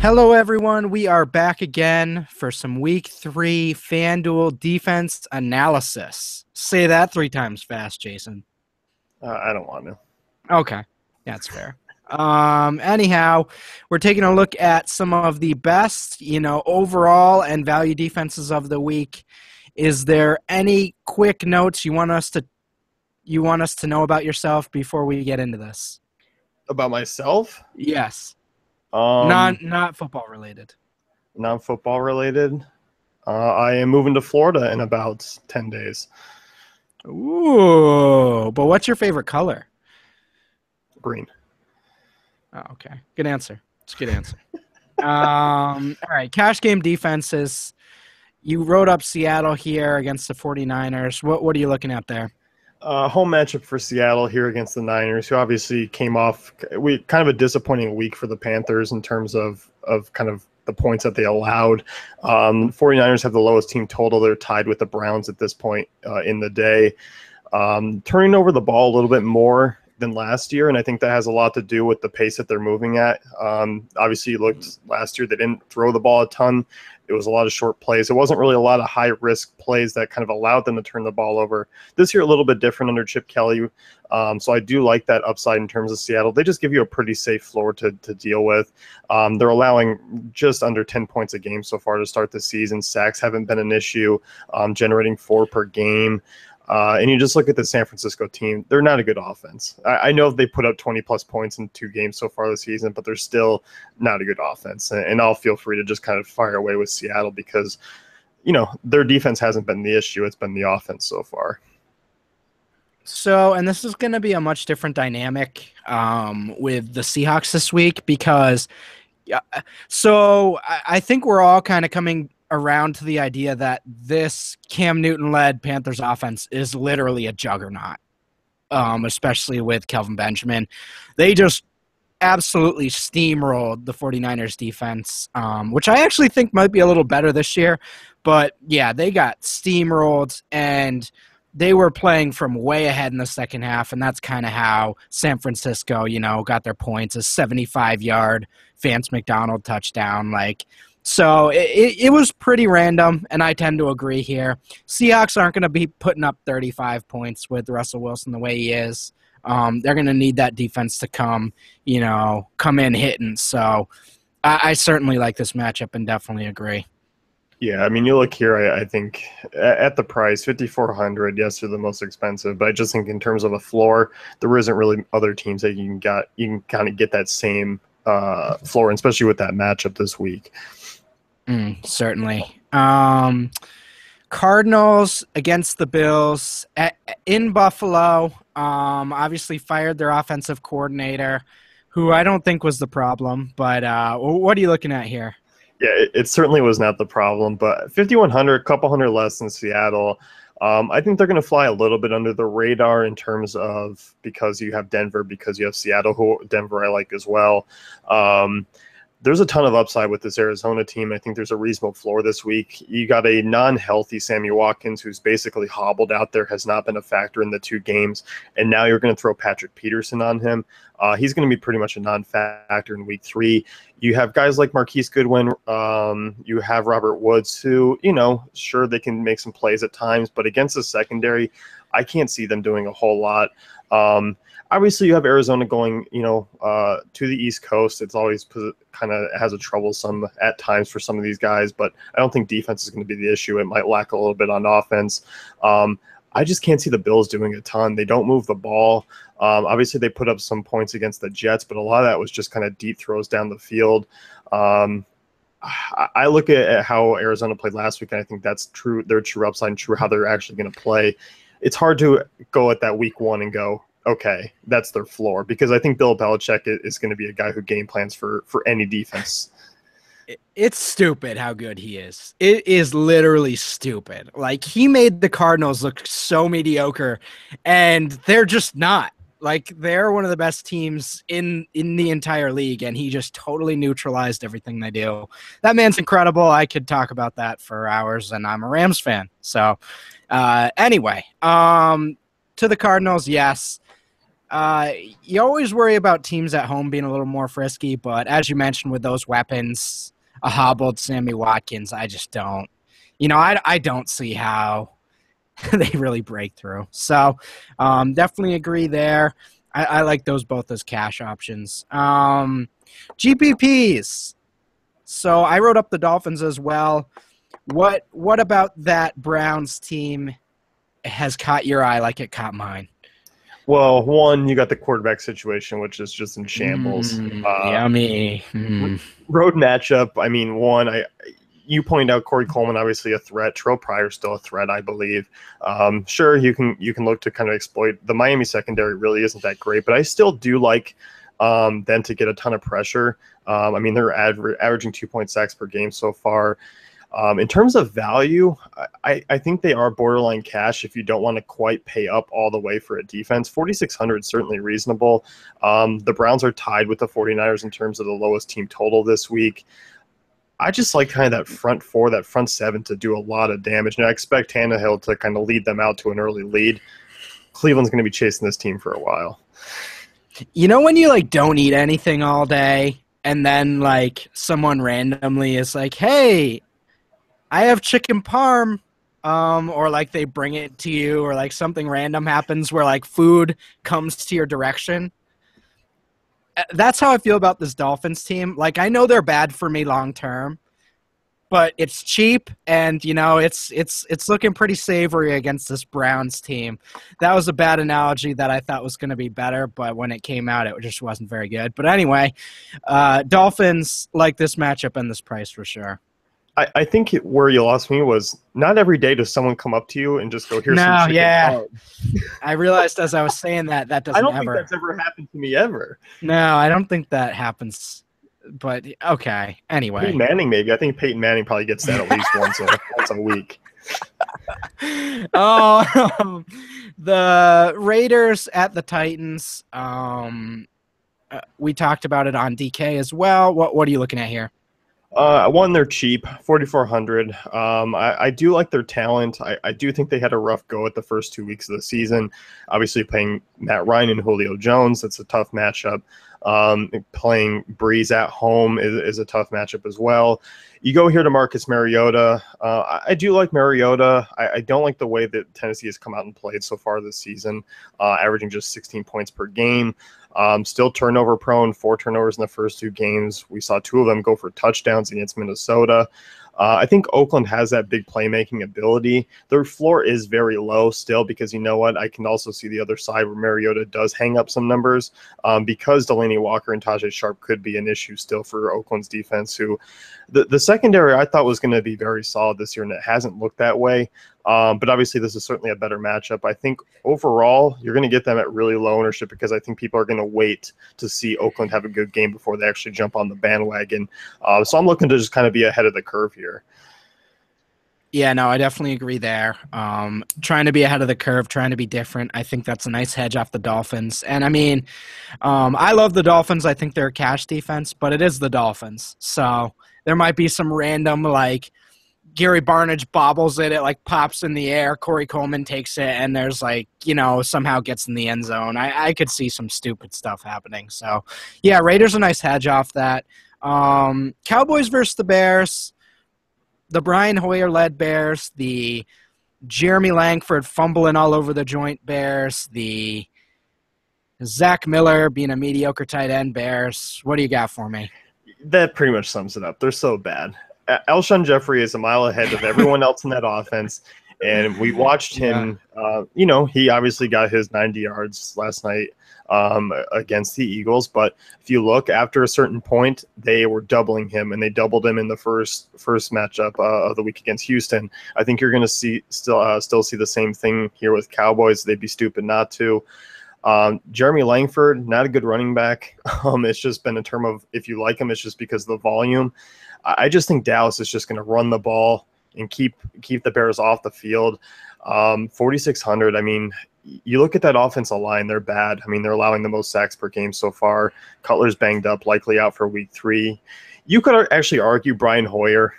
Hello, everyone. We are back again for some Week 3 FanDuel defense analysis. Say that 3 times fast, Jason. I don't want to. Okay, that's fair. Anyhow, we're taking a look at some of the best, overall and value defenses of the week. Is there any quick notes you want us to know about yourself before we get into this? About myself? Yes. Um, Not football related. Non-football related. I am moving to Florida in about 10 days. Ooh, but what's your favorite color? Green. Oh, okay. Good answer. It's a good answer. All right. Cash game defenses. You wrote up Seattle here against the 49ers. What are you looking at there? Home matchup for Seattle here against the Niners, who obviously came off kind of a disappointing week for the Panthers in terms of kind of the points that they allowed. 49ers have the lowest team total. They're tied with the Browns at this point in the day. Turning over the ball a little bit more than last year, and I think that has a lot to do with the pace that they're moving at. Obviously, you looked last year, they didn't throw the ball a ton. It was a lot of short plays. It wasn't really a lot of high-risk plays that kind of allowed them to turn the ball over. This year, a little bit different under Chip Kelly. So I do like that upside in terms of Seattle. They just give you a pretty safe floor to deal with. They're allowing just under 10 points a game so far to start the season. Sacks haven't been an issue, generating 4 per game. And you just look at the San Francisco team, they're not a good offense. I know they put up 20-plus points in 2 games so far this season, but they're still not a good offense. And I'll feel free to just kind of fire away with Seattle because, their defense hasn't been the issue. It's been the offense so far. So, and this is going to be a much different dynamic with the Seahawks this week because, I think we're all kind of coming around to the idea that this Cam Newton-led Panthers offense is literally a juggernaut, especially with Kelvin Benjamin. They just absolutely steamrolled the 49ers defense, which I actually think might be a little better this year. But, yeah, they got steamrolled, and they were playing from way ahead in the second half, and that's kind of how San Francisco, got their points, a 75-yard Vance McDonald touchdown, So it was pretty random, and I tend to agree here. Seahawks aren't going to be putting up 35 points with Russell Wilson the way he is. They're going to need that defense to come in hitting. So I certainly like this matchup and definitely agree. Yeah, I mean, you look here, I think at the price, 5,400, yes, they're the most expensive, but I just think in terms of a floor, there isn't really other teams that you can kind of get that same floor, especially with that matchup this week. Certainly. Cardinals against the Bills in Buffalo. Obviously fired their offensive coordinator, who I don't think was the problem. But what are you looking at here? Yeah, it certainly was not the problem, but 5,100, a couple hundred less than Seattle. I think they're going to fly a little bit under the radar in terms of because you have Denver, because you have Seattle, who Denver I like as well. There's a ton of upside with this Arizona team. I think there's a reasonable floor this week. You got a non-healthy Sammy Watkins who's basically hobbled out there, has not been a factor in the 2 games, and now you're going to throw Patrick Peterson on him. He's going to be pretty much a non-factor in week 3. You have guys like Marquise Goodwin. You have Robert Woods who, sure, they can make some plays at times, but against the secondary, I can't see them doing a whole lot. Obviously, you have Arizona going, to the East Coast. It's always kind of has a troublesome at times for some of these guys, but I don't think defense is going to be the issue. It might lack a little bit on offense. I just can't see the Bills doing a ton. They don't move the ball. Obviously, they put up some points against the Jets, but a lot of that was just kind of deep throws down the field. I look at how Arizona played last week, and I think that's true. Their true upside and true how they're actually going to play. It's hard to go at that week 1 and go, okay, that's their floor, because I think Bill Belichick is going to be a guy who game plans for any defense. It's stupid how good he is. It is literally stupid. He made the Cardinals look so mediocre, and they're just not. They're one of the best teams in the entire league, and he just totally neutralized everything they do. That man's incredible. I could talk about that for hours, and I'm a Rams fan. So anyway, to the Cardinals, yes. You always worry about teams at home being a little more frisky, but as you mentioned with those weapons, a hobbled Sammy Watkins, I just don't. I don't see how they really break through. So definitely agree there. I like those both as cash options. GPPs. So I wrote up the Dolphins as well. What about that Browns team has caught your eye like it caught mine? Well, one, you got the quarterback situation, which is just in shambles. Yummy. Road matchup. I mean, you pointed out Corey Coleman, obviously a threat. Terrell Pryor still a threat, I believe. Sure, you can look to kind of exploit the Miami secondary. Really isn't that great, but I still do like them to get a ton of pressure. I mean, they're averaging 2 sacks per game so far. In terms of value, I think they are borderline cash if you don't want to quite pay up all the way for a defense. 4,600 is certainly reasonable. The Browns are tied with the 49ers in terms of the lowest team total this week. I just like kind of that front four, that front seven to do a lot of damage. And I expect Tannehill to kind of lead them out to an early lead. Cleveland's going to be chasing this team for a while. When you don't eat anything all day and then someone randomly is like, hey, I have chicken parm, or they bring it to you, or something random happens where food comes to your direction. That's how I feel about this Dolphins team. I know they're bad for me long term, but it's cheap, and it's looking pretty savory against this Browns team. That was a bad analogy that I thought was going to be better, but when it came out, it just wasn't very good. But anyway, Dolphins like this matchup and this price for sure. I think where you lost me was not every day does someone come up to you and just go, here's some chicken parm. I realized as I was saying that doesn't I don't think that's ever happened to me ever. No, I don't think that happens. But okay, anyway. Peyton Manning maybe. I think Peyton Manning probably gets that at least once a week. The Raiders at the Titans. We talked about it on DK as well. What are you looking at here? One, they're cheap, 4,400. I do like their talent. I do think they had a rough go at the first 2 weeks of the season. Obviously, playing Matt Ryan and Julio Jones, that's a tough matchup. Playing Breeze at home is a tough matchup as well. You go here to Marcus Mariota. I do like Mariota. I don't like the way that Tennessee has come out and played so far this season, averaging just 16 points per game. Still turnover prone, 4 turnovers in the first 2 games. We saw 2 of them go for touchdowns against Minnesota. I think Oakland has that big playmaking ability. Their floor is very low still because you know what? I can also see the other side where Mariota does hang up some numbers because Delaney Walker and Tajay Sharp could be an issue still for Oakland's defense, who the secondary I thought was going to be very solid this year, and it hasn't looked that way. But obviously this is certainly a better matchup. I think overall you're going to get them at really low ownership because I think people are going to wait to see Oakland have a good game before they actually jump on the bandwagon. So I'm looking to just kind of be ahead of the curve here. Yeah, no, I definitely agree there. Trying to be ahead of the curve, trying to be different. I think that's a nice hedge off the Dolphins. And I mean, I love the Dolphins. I think they're a cash defense, but it is the Dolphins. So there might be some random Gary Barnidge bobbles it, pops in the air, Corey Coleman takes it, and there's somehow gets in the end zone. I could see some stupid stuff happening. So, yeah, Raiders a nice hedge off that. Cowboys versus the Bears. The Brian Hoyer-led Bears. The Jeremy Langford fumbling all over the joint Bears. The Zach Miller being a mediocre tight end Bears. What do you got for me? That pretty much sums it up. They're so bad. Alshon Jeffrey is a mile ahead of everyone else in that offense, and we watched him. He obviously got his 90 yards last night against the Eagles, but if you look after a certain point, they were doubling him, and they doubled him in the first matchup of the week against Houston. I think you're going to still see the same thing here with Cowboys. They'd be stupid not to. Jeremy Langford, not a good running back. It's just been a term of if you like him, it's just because of the volume. I just think Dallas is just going to run the ball and keep the Bears off the field. 4,600. I mean, you look at that offensive line; they're bad. I mean, they're allowing the most sacks per game so far. Cutler's banged up, likely out for week 3. You could actually argue Brian Hoyer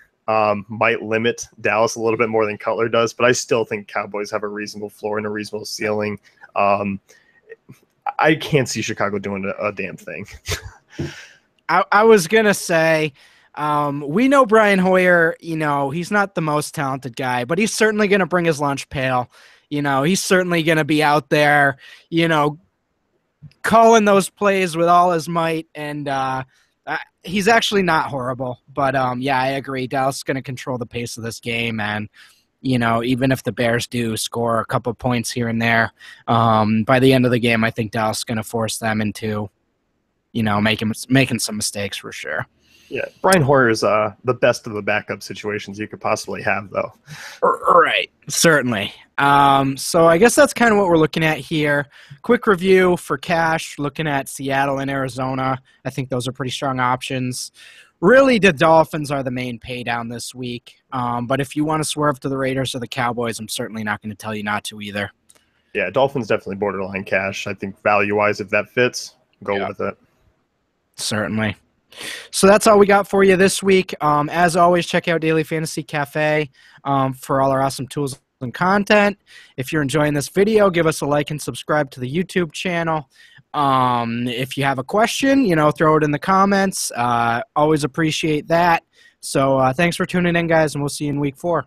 might limit Dallas a little bit more than Cutler does, but I still think Cowboys have a reasonable floor and a reasonable ceiling. I can't see Chicago doing a damn thing. I was going to say, we know Brian Hoyer, he's not the most talented guy, but he's certainly going to bring his lunch pail. He's certainly going to be out there, calling those plays with all his might. And he's actually not horrible. But, yeah, I agree. Dallas is going to control the pace of this game. And, even if the Bears do score a couple points here and there, by the end of the game, I think Dallas is going to force them into, making some mistakes for sure. Yeah, Brian Hoyer is the best of the backup situations you could possibly have, though. Right, certainly. So I guess that's kind of what we're looking at here. Quick review for cash, looking at Seattle and Arizona. I think those are pretty strong options. Really, the Dolphins are the main pay down this week. But if you want to swerve to the Raiders or the Cowboys, I'm certainly not going to tell you not to either. Yeah, Dolphins definitely borderline cash. I think value-wise, if that fits, go with it. Certainly. So that's all we got for you this week. As always, check out Daily Fantasy Cafe for all our awesome tools and content. If you're enjoying this video, give us a like and subscribe to the YouTube channel. If you have a question, throw it in the comments. Always appreciate that. So thanks for tuning in, guys, and we'll see you in week 4.